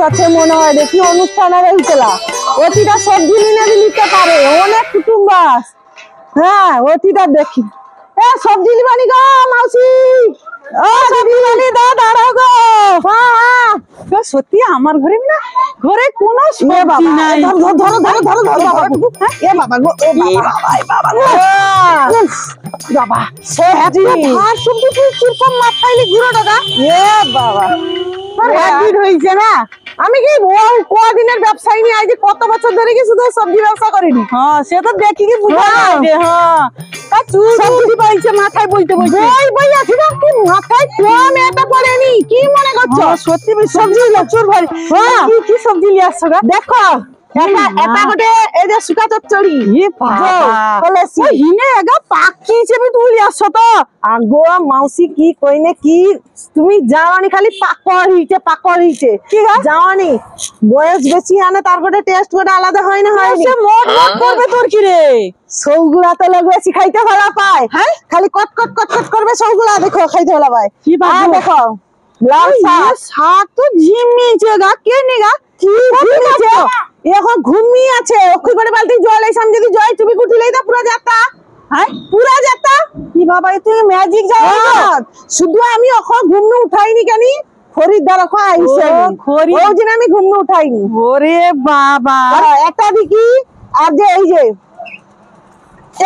আছে মনে হয় দেখি অনুষ্ঠানে হয়েছিল ওটিটা সবজি নিয়ে নিতে পারে অনেক কুটুম্ব বাস হ্যাঁ ওটিটা দেখি এ সবজি নিবানি গো মাউসি ও সবজি নিবানি দাঁড়াও গো হ্যাঁ সত্যি আমার ঘরে না ঘরে কোনো সবজি নাই ধরো ধরো ধরো ধরো বাবা এ বাবা গো ও বাবা গো বাবা সবজি ভাত সবজি তুই কিরকম মাছ খাইলি গুঁড়ো দাদা এ বাবা একদিন হয়েছে না আমি কি কদিনের ব্যবসায়ী নিয়ে আজ কত বছর ধরে কি শুধু সবজি ব্যবসা করিনি হ্যাঁ সে তো দেখি কি বুঝা হ্যাঁ সবজি পাইছে মাথায় বইতে বইতে বই আছে না কি মাথায় কম এটা পড়েনি কি মনে করছো সত্যি সবজি প্রচুর ভারী কি সবজি নিয়ে আসছো দেখো এটা গোটে এই যে শুকা চচ্চড়ি এ বাবা বলে হিনে আগা পাকি হিসেবে তুই আসছো তো আগো মাউসি কি কইনে কি তুমি জাওয়ানি খালি পাকড় হইছে কি জাওয়ানি বয়স বেশি আনে তার গোটে টেস্ট গোটে আলাদা হয় না হয় সে মোট করবে তোর কি রে সৌগুলা তো লোক বেশি খাইতে ভালো পায় হ্যাঁ খালি কট কট কট কট করবে সৌগুলা দেখো খাইতে ভালো পায় কি বাবা দেখো লাল শাক তো ঝিমিছে গা কে নিগা কি ঝিমিছে এখন ঘুমিয়ে আছে ওই করে বালতি জল এই সামনে যদি জয় চুপি কুটিলেই তো পুরো যাতা হ্যাঁ পুরো যাতা কি বাবা তুই ম্যাজিক জানো শুধু আমি এখন ঘুমনে উঠাইনি কেন খরিদ্দার ওখানে আইছে ওই দিন আমি ঘুমনে উঠাইনি ওরে বাবা এটা দেখি আর যে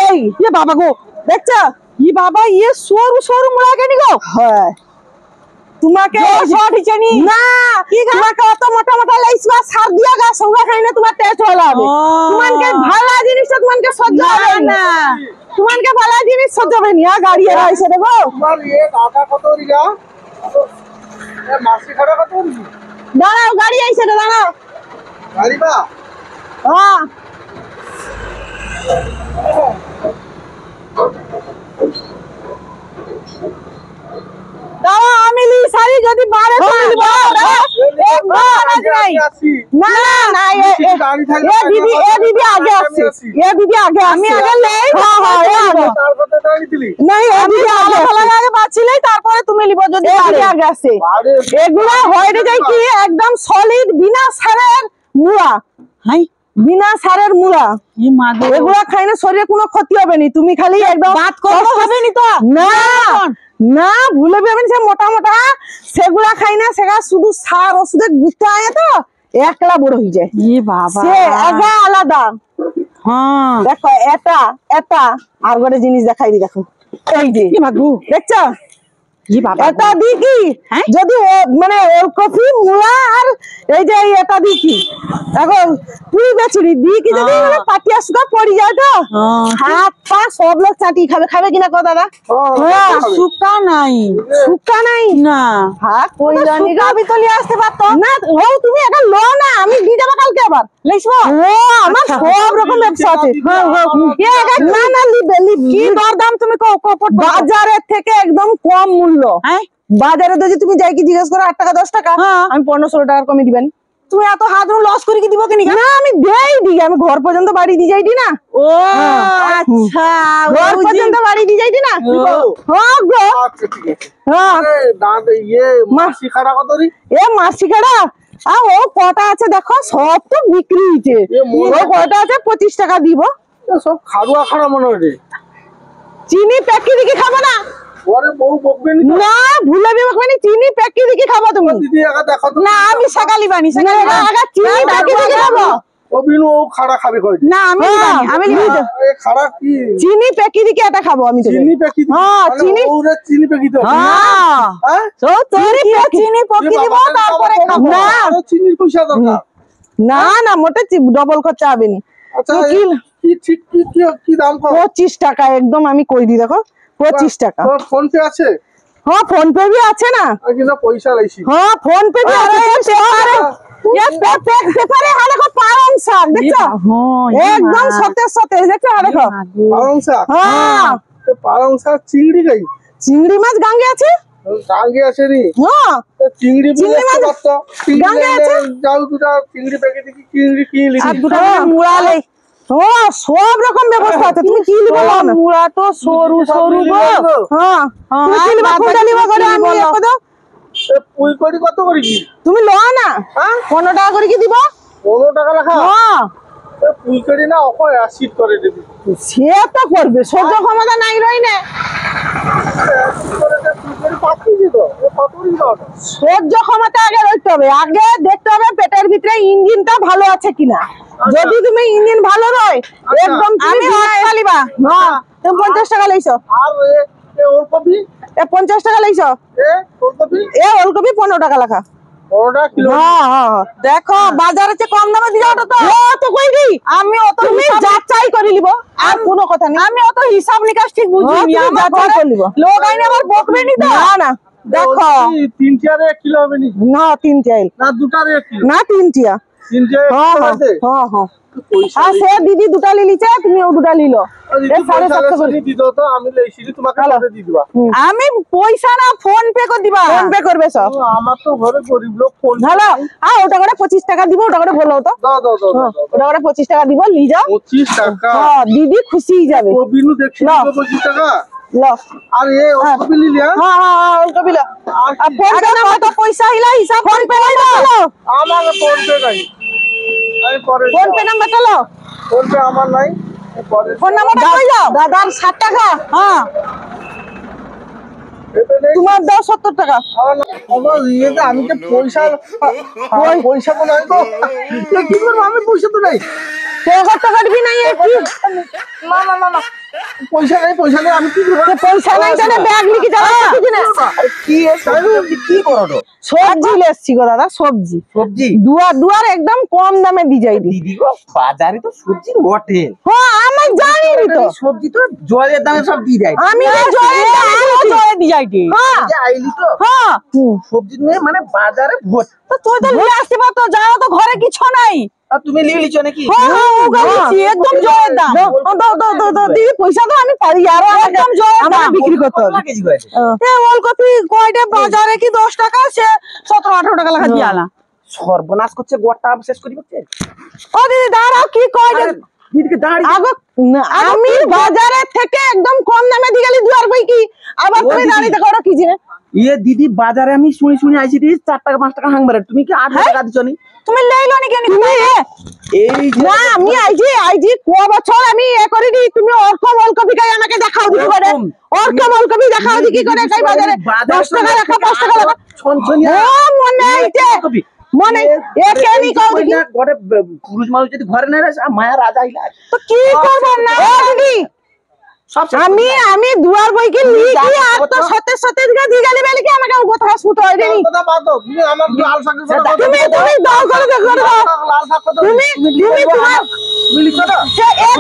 এই এ বাবা গো দেখছো ই বাবা ইয়ে সরু সরু মুড়া কেন গো হ্যাঁ তোমাকে শর্ট হিচনি না তোমাকে অত মোটা মোটা লাইসবা সার দিয়া গা সঙ্গে খাইলে তোমার টেস্ট ভালো হবে তোমাকে ভালো জিনিস তোমাকে সহ্য হবে না তোমাকে ভালো জিনিস সহ্য হবে না গাড়ি এর আইছে দেখো তোমার এ টাকা কত রিগা এ মাসি খাড়া কত রি দাঁড়াও গাড়ি আইছে দাঁড়াও গাড়ি বা হ্যাঁ দাও আমি লি সারি যদি বারে চলব একবার নাই না না এ দিদি আগে আসছে এ দিদি আগে আমি আগে নেই হ্যাঁ হ্যাঁ তার কথা দাঁড়ি দিলি না এ দিদি আগে আগে বাঁচিলেই তারপরে তুমি লিব যদি আগে আগে আসে এগুলা হইরে যায় কি একদম সলিড বিনা সারের মুড়া হাই বিনা সারের মুড়া কি মাগো এগুলা খাইলে শরীরে কোনো ক্ষতি হবে না তুমি খালি একদম বাত করতে হবে না তো না না ভুলে যাবেন সে মোটা মোটা সেগুলা খাই না সেগা শুধু সার ওষুধে গুটা আয় তো একলা বড় হয়ে যায় এ বাবা সে এগা আলাদা হ্যাঁ দেখো এটা আর গোটে জিনিস দেখাই দি দেখো এই যে কি মাগু দেখছো কি বাবা এটা দি কি যদি মানে ওলকপি মুড়া আর এই যে এটা দি কি দেখো তুই বেচড়ি দি কি যদি মানে পাটিয়া সুদা পড়ি যায় তো হাত পা সব লোক চাটি খাবে কিনা কো দাদা সুকা নাই না হ্যাঁ কই জানি গাবি তো লিয়ে আসতে পারত না হও তুমি এটা লো না আমি দি দেব কালকে আবার লইছবো ও আমার সব রকম ব্যবসা আছে এ না না লিবে কি দরদাম তুমি বাজারের থেকে একদম কম মূল্য হ্যাঁ বাজারে যদি তুমি যাই কি জিজ্ঞেস করো 8 টাকা 10 টাকা আমি 15-16 টাকা কমে দিবেন তুমি এত হাত লস করে কি দিব কি না আমি দেই আমি ঘর পর্যন্ত বাড়ি দি যাইতি না ও আচ্ছা ঘর পর্যন্ত বাড়ি দি যাইতি না হ্যাঁ গো আচ্ছা ঠিক আছে হ্যাঁ দাঁত ইয়ে মাসি খাড়া কত রি এ মাসি খাড়া ও কটা আছে দেখো সব তো বিক্রি হইছে ও কটা আছে 25 টাকা দিব সব খাড়ুয়া খাড়া মনে হয় চিনি প্যাকি দিকে খাবো না ওরে বউ বকবে না ভুলে বকবে চিনি প্যাকি দিকে খাবো তুমি দিদি আগা দেখো না আমি সকালি বানি সকালি আগা চিনি প্যাকি দিকে খাবো ও বিনু ও খাড়া খাবে কই না আমি এ খাড়া কি চিনি প্যাকি দিকে এটা খাবো আমি তো চিনি প্যাকি হ্যাঁ চিনি ওরে চিনি প্যাকি তো হ্যাঁ তো চিনি প্যাকি দিব তারপরে খাবো না চিনির পয়সা দরকার না না মোটে ডবল খরচা হবে না আচ্ছা কি দাম কত 25 টাকা একদম আমি কই দি দেখো 25 টাকা তোর ফোন পে আছে হ্যাঁ ফোন পে भी আছে না কিন্তু পয়সা লাইছি হ্যাঁ ফোন পে भी আছে পেপারে হালে কো পালং শাক দেখছো হ্যাঁ একদম সতেজ সতেজ দেখছো দেখো পালং শাক হ্যাঁ তো পালং শাক চিংড়ি মাছ গাঙ্গে আছে নি হ্যাঁ চিংড়ি মাছ গাঙ্গে আছে যাও দুটা চিংড়ি প্যাকেট কি লিখি আর দুটা মুড়া লই ও সব রকম ব্যবস্থা আছে তুমি কি লিবো না মুড়া তো সরু গো হ্যাঁ তুমি কি লিবো কোনটা লিবো করে আমি একো দাও পুই করি কত করি কি তুমি লো না হ্যাঁ 15 টাকা করে কি দিব 15 টাকা লেখা হ্যাঁ পুই করি না অকয় অ্যাসিড করে দিবি সে তো করবে সহ্য ক্ষমতা নাই রই না সহ্য ক্ষমতা আগে রাখতে হবে আগে দেখতে হবে পেটের ভিতরে ইঞ্জিনটা ভালো আছে কিনা যদি তুমি ইঞ্জিন ভালো রয় একদম তুমি চালিবা হ্যাঁ তুমি 50 টাকা লইছো আর ওলকপি এ 50 টাকা লইছো ওলকপি এ ওলকপি 15 টাকা লেখা 15 টাকা কিলো হ্যাঁ দেখো বাজারে চেয়ে কম দামে দিও ওটা তো তো কই দি আমি অত তুমি যাচাই করে লিব আর কোনো কথা নেই আমি অত হিসাব নিকাশ ঠিক বুঝিনি আমি যাচাই করে লিব লোক আইনে আবার বকবে নি তো না না দেখো 3 টিয়ারে 1 কিলো হবে নি না 3 টিয়া না দুটারে 1 কিলো না 3 টিয়া 3 টিয়ারে হ্যাঁ হ্যাঁ আর সে দিদি দুটা লিলিছে তুমি ও দুটা লিলো এ 750 করে দি দাও তো আমি লইছি তোমাকে কত দি দিবা আমি পয়সা না ফোন পে করে দিবা ফোন পে করবে সব আমার তো ঘরে গরিব লোক ফোন ভালো ওটা করে 25 টাকা দিব ওটা করে বলো তো দাও দাও দাও ওটা করে 25 টাকা দিব লি যাও 25 টাকা হ্যাঁ দিদি খুশি যাবে ও বিনু দেখছি 25 টাকা লো আর এ ওলকপি লিলিয়া হ্যাঁ হ্যাঁ ওলকপি লো আর ফোন পে না কত পয়সা হইলা হিসাব ফোন পে নাই তো আমার ফোন পে নাই আমি পরে ফোন পে নাম্বার চলো ফোন পে আমার নাই পরে ফোন নাম্বারটা কই যাও দাদার 60 টাকা হ্যাঁ তোমার দাও 70 টাকা আমার ইয়েতে আমি তো পয়সা পয়সা তো নাই তো কি করব আমি পয়সা তো নাই 1000 টাকা দিবি না এ কি না না না না পয়সা নাই আমি কি করব পয়সা নাই জানে ব্যাগ লিখে যাও কিছু না আরে কি কি করো তো সবজি লেসছি গো দাদা সবজি সবজি দুয়ার একদম কম দামে দি যাই দি দিদি গো বাজারে তো সবজির হোটেল হ্যাঁ আমি জানি তো সবজি তো জলের দামে সব দিয়ে দেয় আমি জয়ে দি যাই দি হ্যাঁ যে আইলি তো হ্যাঁ সবজি নিয়ে মানে বাজারে ভোট তো তুই তো নিয়ে আসিবা তো যাও তো ঘরে কিছু নাই আর তুমি নিয়ে লিছো নাকি একদম জয়ের দাম দাও দিদি পয়সা তো আমি পারি আর একদম জয়ের দাম বিক্রি করতে হবে কেজি কয়টা ওলকপি কয়টা বাজারে কি 10 টাকা সে 17-18 টাকা লেখা দিয়া না সর্বনাশ করছে গোটা শেষ করি করছে ও দিদি দাঁড়াও কি কয়টা দিদিকে দাঁড়ি আমি বাজারে থেকে একদম কম দামে দিয়ে গেলি দুয়ার বই কি আবার তুমি দাঁড়িয়ে করো কি জিনিস ইয়ে দিদি বাজারে আমি শুনি আইছি দিদি 4 টাকা 5 টাকা হাংবারে তুমি কি 8 টাকা দিছো নি তুমি লইলো নি কেন তুমি এই না আমি আইজি কো বছর আমি এ করি দি তুমি অরকম ওলকপি গায় আমাকে দেখাও দি করে অরকম ওলকপি দেখাও দি কি করে তাই বাজারে 10 টাকা রাখা 5 টাকা রাখা ছনছনিয়া মনে আইছে মনে এ কেনি কও দি ঘরে পুরুষ মানুষ যদি ঘরে না আসে মায়া রাজা আইলা তো কি করব না দিদি আমি দুয়ার বই কি লিখি আর তো সতে দিকে দি গেলি বলে কি আমাকে কথা শুতো হইনি কথা বাদ দাও তুমি আমার লাল শাক তুমি দাও করে দেখো লাল শাক কথা তুমি তোমার লিখছো না সে এ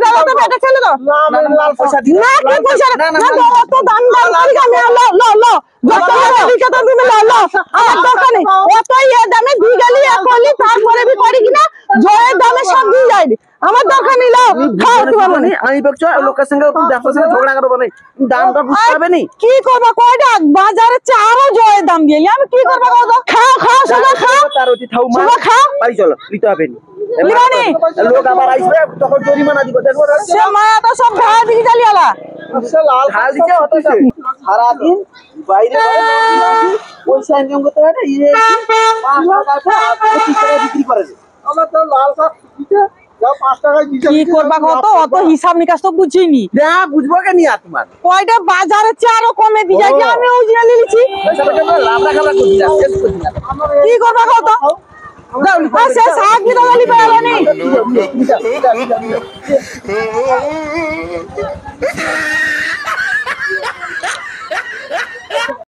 দাদা তো বেটা ছেলে তো না আমি লাল পয়সা দি না কি পয়সা না তো দাম করি আমি লো যত লিখে তো তুমি লো আমার দরকার নেই অত এ দামে দি গেলি আর বলি তারপরে বি করি কিনা জয়ের দামে সব দি যাই আমার দরকার নেই লো খাও তোমার মনে আমি বলছো লোকের সঙ্গে ব্যবসার সঙ্গে ঝগড়া করবো না দামটা বুঝতে হবে নি কি করব কয়টা বাজারে চারও জয়ের দাম দিয়ে আমি কি করব খাও সবাই খাও তার অতি থাও মা সবাই খাও বাড়ি চলো নিতে হবে নি লিবানি লোক আবার আসবে তখন জরিমানা দিব দেখো সে মায়া তো সব ঢাল দিকে চালিয়ালা লাল ঢাল দিছে অত সারা দিন বাইরে পয়সা ইনকাম করতে হয় না ইয়ে 5 টাকা 25 টাকা বিক্রি করে আমার তো লাল শাক দিতে যাও 5 টাকায় দিতে কি করবা কত অত হিসাব নিকাশ তো বুঝিনি না বুঝবো কেন আর তোমার কয়টা বাজারে চারও কমে দি যাই আমি ওই জিনা লিছি লাভ রাখা করতে যা শেষ করতে যা কি করবা কত দাও সে শাক নিতে গলি পারনি